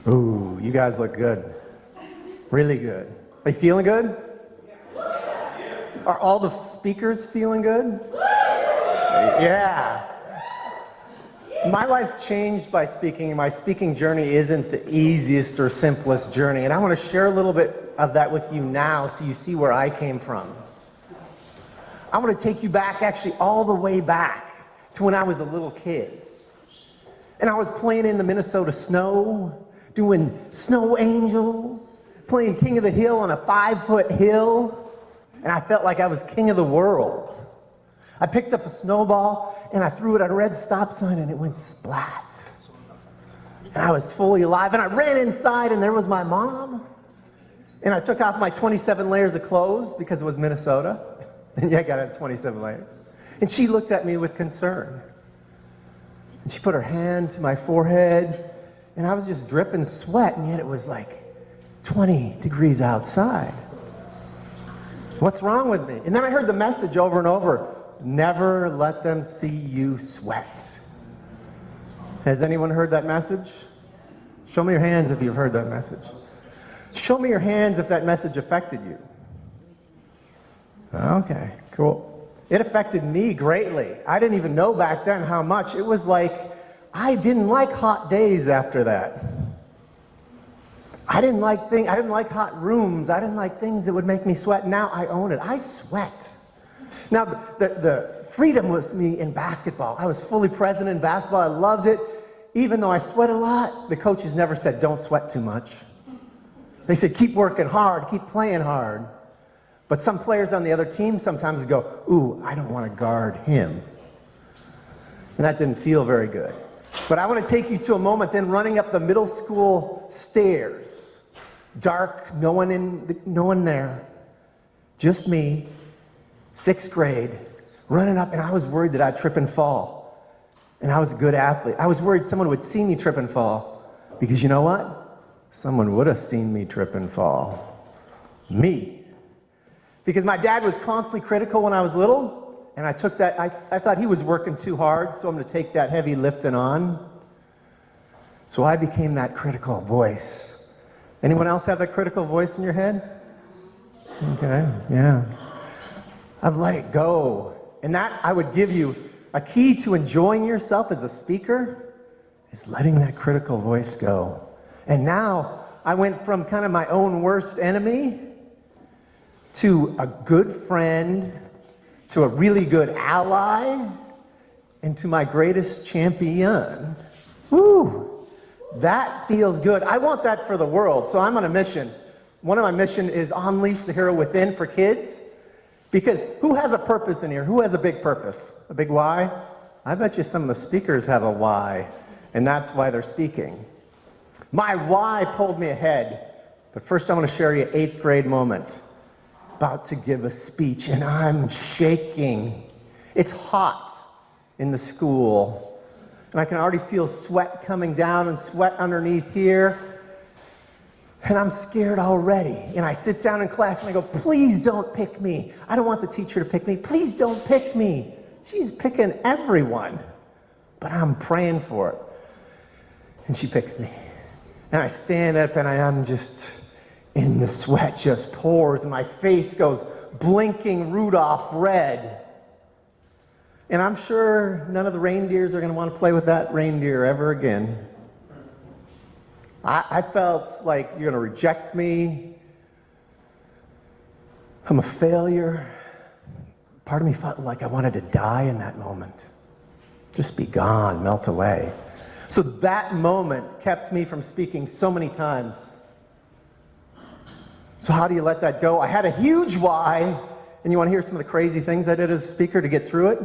Ooh, you guys look good. Really good. Are you feeling good? Are all the speakers feeling good? Yeah. My life changed by speaking, and my speaking journey isn't the easiest or simplest journey. And I want to share a little bit of that with you now so you see where I came from. I want to take you back, actually all the way back to when I was a little kid. And I was playing in the Minnesota snow, doing snow angels, playing King of the Hill on a 5-foot hill, and I felt like I was king of the world. I picked up a snowball and I threw it at a red stop sign and it went splat. And I was fully alive, and I ran inside and there was my mom. And I took off my 27 layers of clothes because it was Minnesota. And yeah, I got to have 27 layers. And she looked at me with concern. And she put her hand to my forehead, and I was just dripping sweat, and yet it was like 20 degrees outside. What's wrong with me? And then I heard the message over and over, never let them see you sweat. Has anyone heard that message? Show me your hands if you've heard that message. Show me your hands if that message affected you. Okay, cool. It affected me greatly. I didn't even know back then how much. It was like I didn't like hot days after that. I didn't like hot rooms. I didn't like things that would make me sweat. Now I own it. I sweat. Now the freedom was me in basketball. I was fully present in basketball. I loved it. Even though I sweat a lot, the coaches never said, don't sweat too much. They said, keep working hard, keep playing hard. But some players on the other team sometimes go, ooh, I don't want to guard him. And that didn't feel very good. But I want to take you to a moment then running up the middle school stairs. Dark, no one there. Just me, 6th grade, running up, and I was worried that I'd trip and fall. And I was a good athlete. I was worried someone would see me trip and fall. Because you know what? Someone would have seen me trip and fall. Me. Because my dad was constantly critical when I was little, and I took that, I thought he was working too hard, so I'm going to take that heavy lifting on. So I became that critical voice. Anyone else have that critical voice in your head? Okay, yeah. I've let it go. And that, I would give you a key to enjoying yourself as a speaker, is letting that critical voice go. And now, I went from kind of my own worst enemy to a good friend, to a really good ally, and to my greatest champion. Woo! That feels good. I want that for the world, so I'm on a mission. One of my missions is Unleash the Hero Within for kids. Because who has a purpose in here? Who has a big purpose? A big why? I bet you some of the speakers have a why, and that's why they're speaking. My why pulled me ahead. But first I want to share you an 8th grade moment. About to give a speech, and I'm shaking. It's hot in the school, and I can already feel sweat coming down and sweat underneath here, and I'm scared already. And I sit down in class and I go, please don't pick me. I don't want the teacher to pick me. Please don't pick me. She's picking everyone, but I'm praying for it. And she picks me, and I stand up, and I'm just and the sweat just pours, and my face goes blinking Rudolph red. And I'm sure none of the reindeers are going to want to play with that reindeer ever again. I felt like you're going to reject me. I'm a failure. Part of me felt like I wanted to die in that moment. Just be gone, melt away. So that moment kept me from speaking so many times. So how do you let that go? I had a huge why, and you want to hear some of the crazy things I did as a speaker to get through it?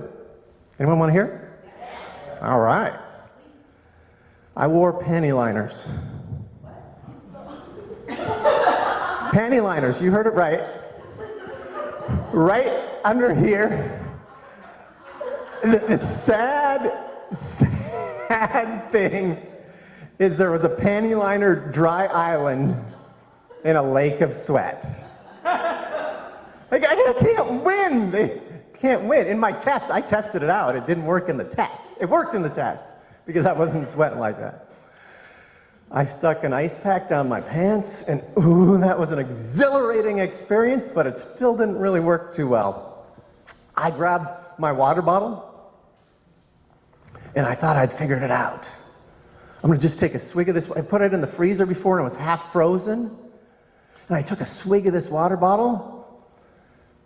Anyone want to hear? Yes. All right. I wore panty liners. Panty liners, you heard it right. Right under here. The sad thing is there was a panty liner dry island in a lake of sweat. Like, I can't win. They can't win. In my test, I tested it out. It didn't work in the test. It worked in the test because I wasn't sweating like that. I stuck an ice pack down my pants, and ooh, that was an exhilarating experience, but it still didn't really work too well. I grabbed my water bottle, and I thought I'd figured it out. I'm gonna just take a swig of this. I put it in the freezer before, and it was half frozen. And I took a swig of this water bottle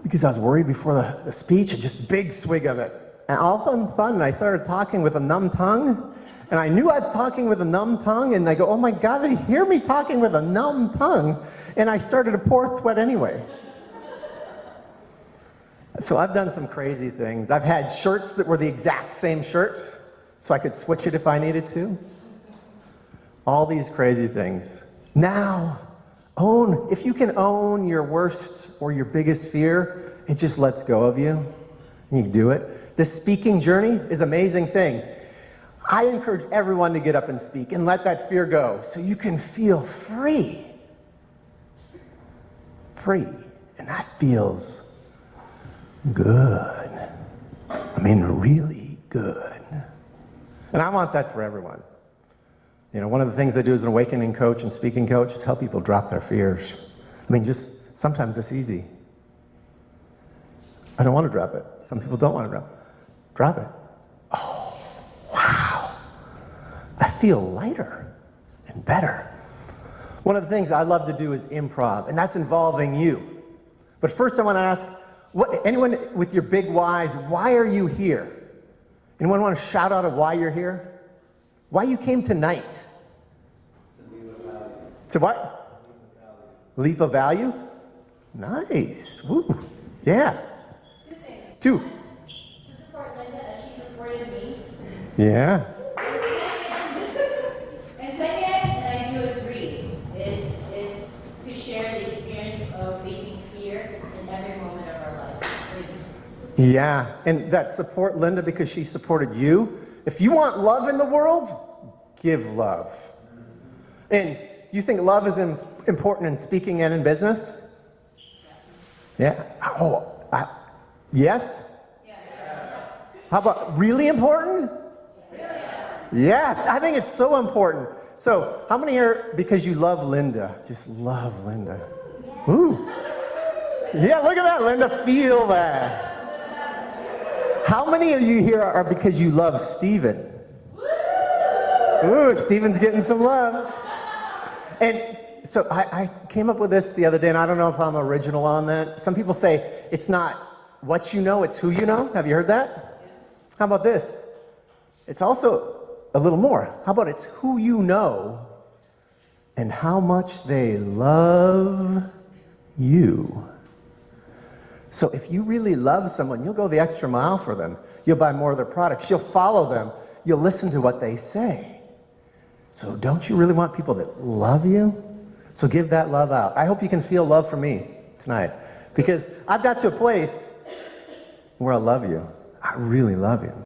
because I was worried before the speech, and just big swig of it. And all of a sudden, I started talking with a numb tongue. And I knew I was talking with a numb tongue, and I go, oh my God, they hear me talking with a numb tongue. And I started to pour sweat anyway. So I've done some crazy things. I've had shirts that were the exact same shirt, so I could switch it if I needed to. All these crazy things. Now, if you can own your worst or your biggest fear, it just lets go of you, and you can do it. This speaking journey is an amazing thing. I encourage everyone to get up and speak and let that fear go so you can feel free. Free. And that feels good. I mean, really good. And I want that for everyone. You know, one of the things I do as an awakening coach and speaking coach is help people drop their fears. I mean, just sometimes it's easy. I don't want to drop it. Some people don't want to drop it. Oh, wow. I feel lighter and better. One of the things I love to do is improv, and that's involving you. But first I want to ask, anyone with your big whys, why are you here? Anyone want to shout out of why you're here? Why you came tonight? To what? Leap of value? Nice. Woo. Yeah. Two things. Two. One, to support Linda as she supported me. Yeah. And second, and I do agree, it's to share the experience of facing fear in every moment of our life. It's free. Yeah. And that support Linda because she supported you. If you want love in the world, give love. And do you think love is important in speaking and in business? Yeah. Yes? Yes. How about really important? Yes, I think it's so important. So, how many here, because you love Linda, just love Linda? Ooh. Yeah, look at that, Linda, feel that. How many of you here are because you love Stephen? Ooh, Stephen's getting some love. And so I came up with this the other day, and I don't know if I'm original on that. Some people say it's not what you know, it's who you know. Have you heard that? How about this? It's also a little more. How about it's who you know and how much they love you. So if you really love someone, you'll go the extra mile for them. You'll buy more of their products. You'll follow them. You'll listen to what they say. So don't you really want people that love you? So give that love out. I hope you can feel love from me tonight, because I've got to a place where I love you. I really love you.